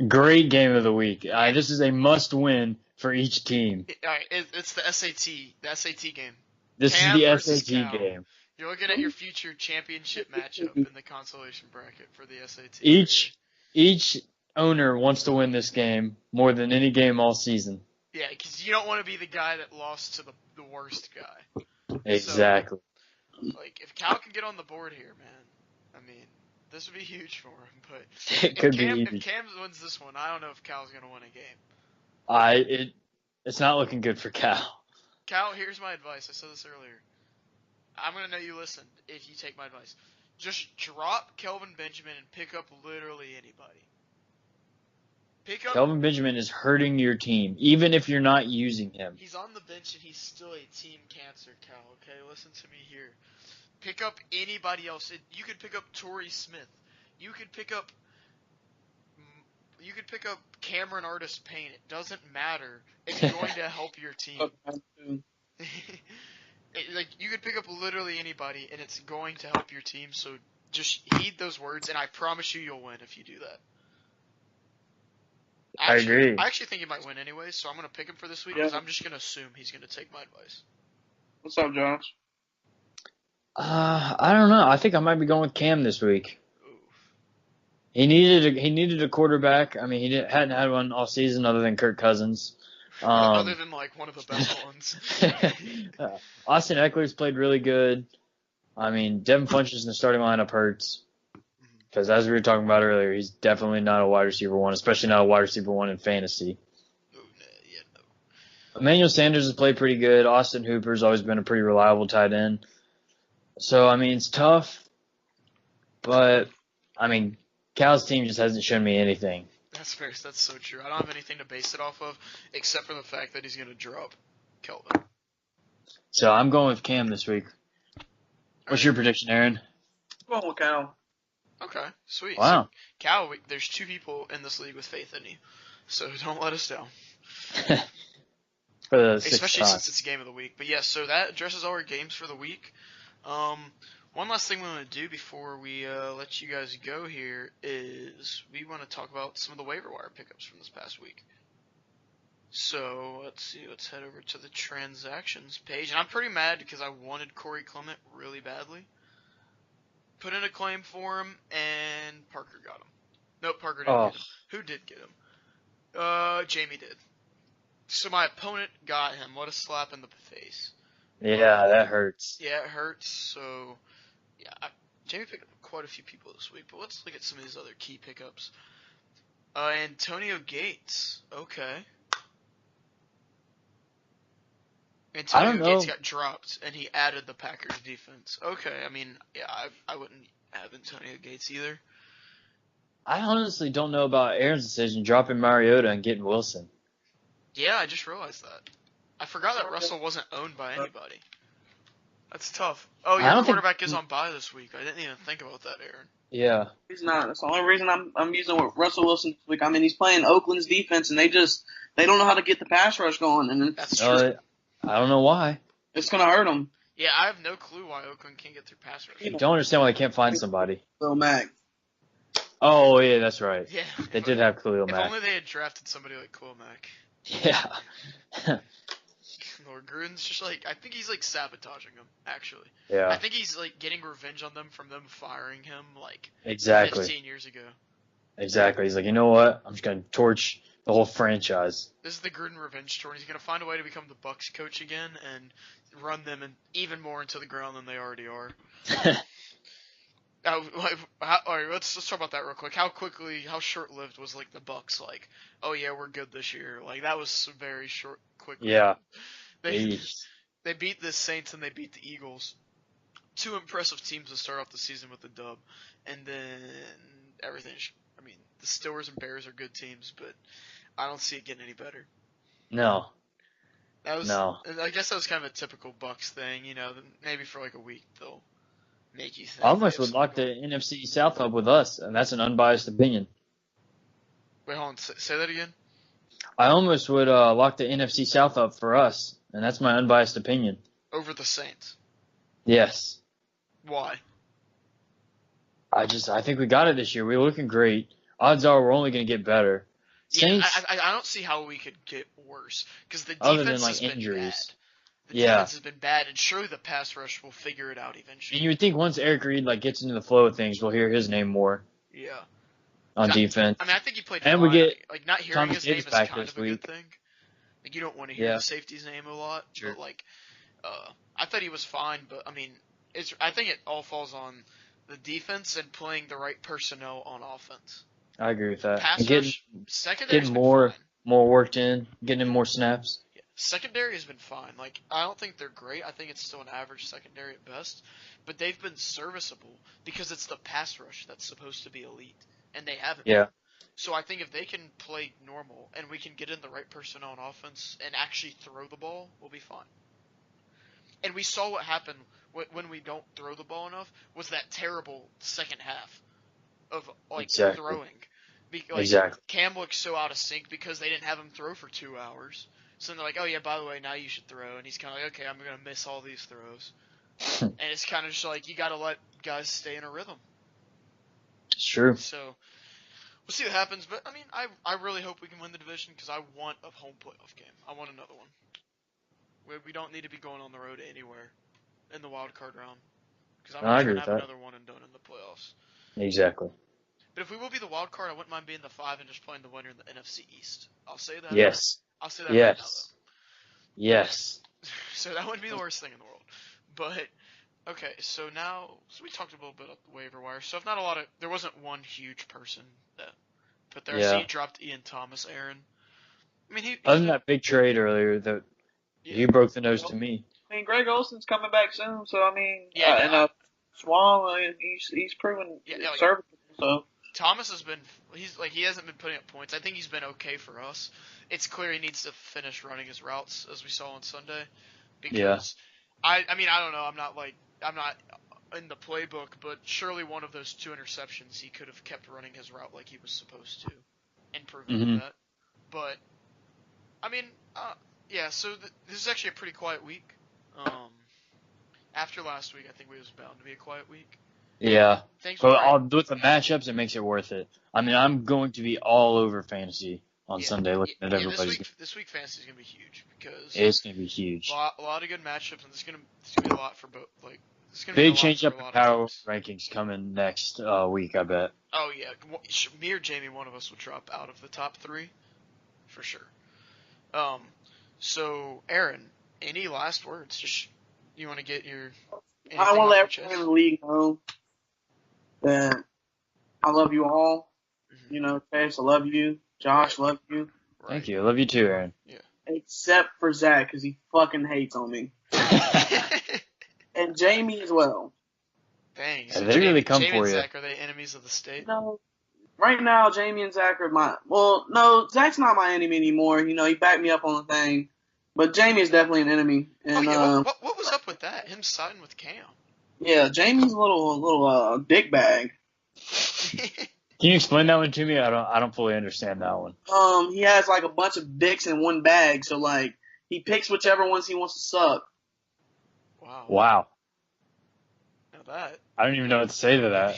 Great game of the week. This is a must-win for each team. All right, it's the SAT game. This Cam is the SAT Cal. game. You're looking at your future championship matchup in the consolation bracket for the SAT. Each owner wants to win this game more than any game all season. Yeah, because you don't want to be the guy that lost to the worst guy. Exactly. So, if Cal can get on the board here, man, I mean, this would be huge for him. But it could be huge. If Cam wins this one, I don't know if Cal's going to win a game. It's not looking good for Cal. Cal, here's my advice. I said this earlier. I'm going to know you listened if you take my advice. Just drop Kelvin Benjamin and pick up literally anybody. Kelvin Benjamin is hurting your team, even if you're not using him. He's on the bench and he's still a team cancer, Cal. Okay, listen to me here. Pick up anybody else. You could pick up Torrey Smith. You could pick up Cameron Artis-Payne. It doesn't matter. It's going to help your team. You could pick up literally anybody, and it's going to help your team. So just heed those words, and I promise you'll win if you do that. I agree. I actually think he might win anyway, so I'm going to pick him for this week because I'm just going to assume he's going to take my advice. What's up, Josh? I don't know. I think I might be going with Cam this week. Ooh. He needed a quarterback. I mean, he hadn't had one all season other than Kirk Cousins. Other than one of the best ones. Austin Eckler's played really good. I mean, Devin Funchess in the starting lineup hurts. Because as we were talking about earlier, he's definitely not a wide receiver one, especially not a wide receiver one in fantasy. No. Emmanuel Sanders has played pretty good. Austin Hooper's always been a pretty reliable tight end. So, I mean, it's tough. But, I mean, Cal's team just hasn't shown me anything. That's fair. That's so true. I don't have anything to base it off of except for the fact that he's going to drop Kelvin. So, I'm going with Cam this week. What's your prediction, Aaron? I'm going with Cal. Okay, sweet. Wow. So, Cal, there's two people in this league with faith in you, so don't let us down. For the Especially since it's a game of the week. But yeah, so that addresses all our games for the week. One last thing we want to do before we let you guys go here is we want to talk about some of the waiver wire pickups from this past week. So let's see. Let's head over to the transactions page, and I'm pretty mad because I wanted Corey Clement really badly. Put in a claim for him, and Parker got him. Nope, Parker didn't get him. Who did get him? Jamie did. So my opponent got him. What a slap in the face. Yeah, that hurts. Yeah, it hurts. So, yeah, Jamie picked up quite a few people this week, but let's look at some of these other key pickups. Antonio Gates. Okay. I don't Antonio Gates know. got dropped, and he added the Packers defense. Okay, I mean, yeah, I wouldn't have Antonio Gates either. I honestly don't know about Aaron's decision dropping Mariota and getting Wilson. Yeah, I just realized that. I forgot that Russell wasn't owned by anybody. That's tough. Oh, I your don't think. quarterback is on bye this week. I didn't even think about that, Aaron. Yeah. He's not. That's the only reason I'm using Russell Wilson this week. I mean, he's playing Oakland's defense, and they don't know how to get the pass rush going, and That's true. I don't know why. It's gonna hurt them. Yeah, I have no clue why Oakland can't get through pass rush. I don't understand why they can't find somebody. Lil Mac. Oh yeah, that's right. Yeah. They did have Khalil If Mack. only they had drafted somebody like Khalil Mack. Yeah. Lord Gruden's just like, I think he's like sabotaging them, actually. Yeah. I think he's like getting revenge on them from them firing him like Exactly. 15 years ago. Exactly. He's like, you know what? I'm just gonna torch the whole franchise. This is the Gruden revenge tour, and he's gonna find a way to become the Bucks coach again and run them even more into the ground than they already are. All right, let's talk about that real quick. How short-lived was like the Bucks? Like, oh yeah, we're good this year. Like that was very quick. Yeah. They beat the Saints and they beat the Eagles. Two impressive teams to start off the season with a dub, and then everything. I mean, the Steelers and Bears are good teams, but I don't see it getting any better. No. No. I guess that was kind of a typical Bucks thing, you know. Maybe for like a week they'll make you think. I almost would lock the NFC South up with us, and that's an unbiased opinion. Wait, hold on. Say that again. I almost would lock the NFC South up for us, and that's my unbiased opinion. Over the Saints. Yes. Why? I think we got it this year. We're looking great. Odds are we're only going to get better. Saints, Saints, I don't see how we could get worse because the other defense than has been injuries. bad. The defense has been bad, and surely the pass rush will figure it out eventually. And you would think once Eric Reed gets into the flow of things, we'll hear his name more. Yeah. On defense. I mean, I think he played. And fine. We get like not hearing Thomas his name Davis is back kind this of a week. good thing. Like you don't want to hear the safety's name a lot, Sure. but like, I thought he was fine. But I mean, I think it all falls on the defense and playing the right personnel on offense. I agree with that. Pass rush, secondary's getting been fine. more worked in, getting in more snaps. Yeah. Secondary has been fine. Like I don't think they're great. I think it's still an average secondary at best. But they've been serviceable because it's the pass rush that's supposed to be elite, and they haven't. Yeah. So I think if they can play normal and we can get in the right personnel on offense and actually throw the ball, we'll be fine. And we saw what happened when we don't throw the ball enough was that terrible second half of throwing. Exactly. Cam looked so out of sync because they didn't have him throw for 2 hours. So they're like, oh yeah, by the way, now you should throw. And he's kind of like, okay, I'm going to miss all these throws. And it's kind of just like, you got to let guys stay in a rhythm. It's true. So we'll see what happens. But, I mean, I really hope we can win the division because I want a home playoff game. I want another one. We don't need to be going on the road anywhere in the wild card round. Because I'm not going to have another one and done in the playoffs. Exactly. But if we will be the wild card, I wouldn't mind being the 5 and just playing the winner in the NFC East. I'll say that. Yes. I'll say that right now, though. Yes. So that wouldn't be the worst thing in the world. But, okay, so we talked a little bit about the waiver wire. So if not a lot of, there wasn't one huge person that put there. So you dropped Ian Thomas, Aaron. I mean, other than that big trade earlier, that he broke the nose to me. I mean, Greg Olson's coming back soon, so I mean, and Swan, he's proven serviceable. So Thomas he hasn't been putting up points. I think he's been okay for us. It's clear he needs to finish running his routes as we saw on Sunday. Because I mean, I don't know. I'm not in the playbook, but surely one of those 2 interceptions he could have kept running his route like he was supposed to and prevented that. But I mean, so this is actually a pretty quiet week. After last week, I think it was bound to be a quiet week. Yeah. But with the matchups, it makes it worth it. I mean, I'm going to be all over fantasy on Sunday looking at everybody's game. This week fantasy is going to be huge because it's going to be huge. A lot of good matchups, and it's going to be a lot for both. Like, it's going to big be change up in power rankings coming next week, I bet. Oh yeah, me or Jamie, one of us will drop out of the top 3 for sure. So Aaron, any last words? Just You want to get your anything I want to off let your everyone chest? in the league know that I love you all. Mhm. You know, Chase, I love you. Josh, love you. Right. Thank you. I love you too, Aaron. Except for Zach, because he fucking hates on me. And Jamie as well. Dang. Yeah, So they really come Jamie for and you. Zach, are they enemies of the state? No, right now, Jamie and Zach are my. Well, no, Zach's not my enemy anymore. You know, he backed me up on the thing. But Jamie is definitely an enemy. And, What was up with that? Him siding with Cam? yeah, Jamie's a little dick bag. Can you explain that one to me? I don't fully understand that one. He has like a bunch of dicks in one bag, so like he picks whichever ones he wants to suck. Wow. Now that. I don't even know what to say to that.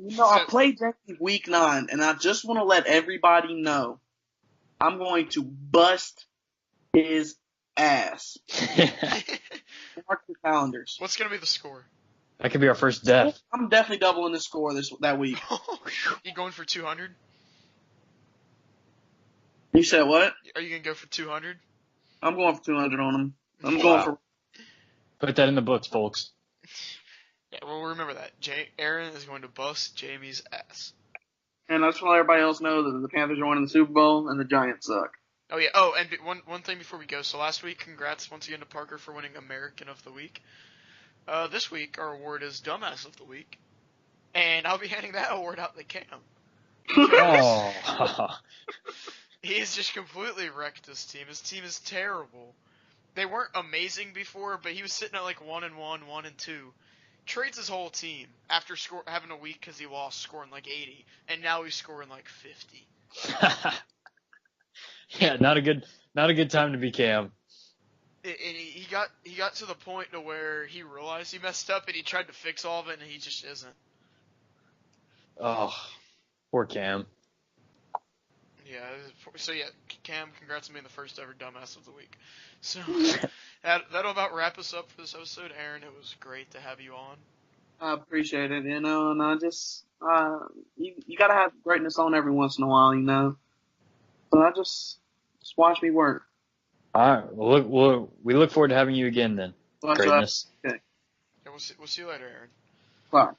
You know, I played Jamie week 9, and I just want to let everybody know I'm going to bust his ass. Mark your calendars. What's gonna be the score? That could be our first death. I'm definitely doubling the score that week. You going for 200? You said what? Are you gonna go for 200? I'm going for 200 on him. I'm Wow. going for. Put that in the books, folks. Yeah, well, remember that. Aaron is going to bust Jamie's ass. And I just want to let everybody else know that the Panthers are winning the Super Bowl and the Giants suck. Oh yeah. Oh, and one thing before we go. So last week, congrats once again to Parker for winning American of the Week. This week our award is Dumbass of the Week, and I'll be handing that award out to Cam. Oh. He's just completely wrecked his team. His team is terrible. They weren't amazing before, but he was sitting at like 1-1, 1-2. Trades his whole team after having a week because he lost, scoring like 80, and now he's scoring like 50. Yeah, not a good time to be Cam. He got to the point to where he realized he messed up and he tried to fix all of it, and he just isn't. Oh, poor Cam. Yeah. So yeah, Cam, congrats on being the first ever Dumbass of the Week. So that'll about wrap us up for this episode. Aaron, it was great to have you on. I appreciate it, you know, and I just, you gotta have greatness on every once in a while, you know. So I just watch me work. All right. Well, we look forward to having you again then. Watch Greatness. Okay. Yeah, we'll see you later, Aaron. Bye.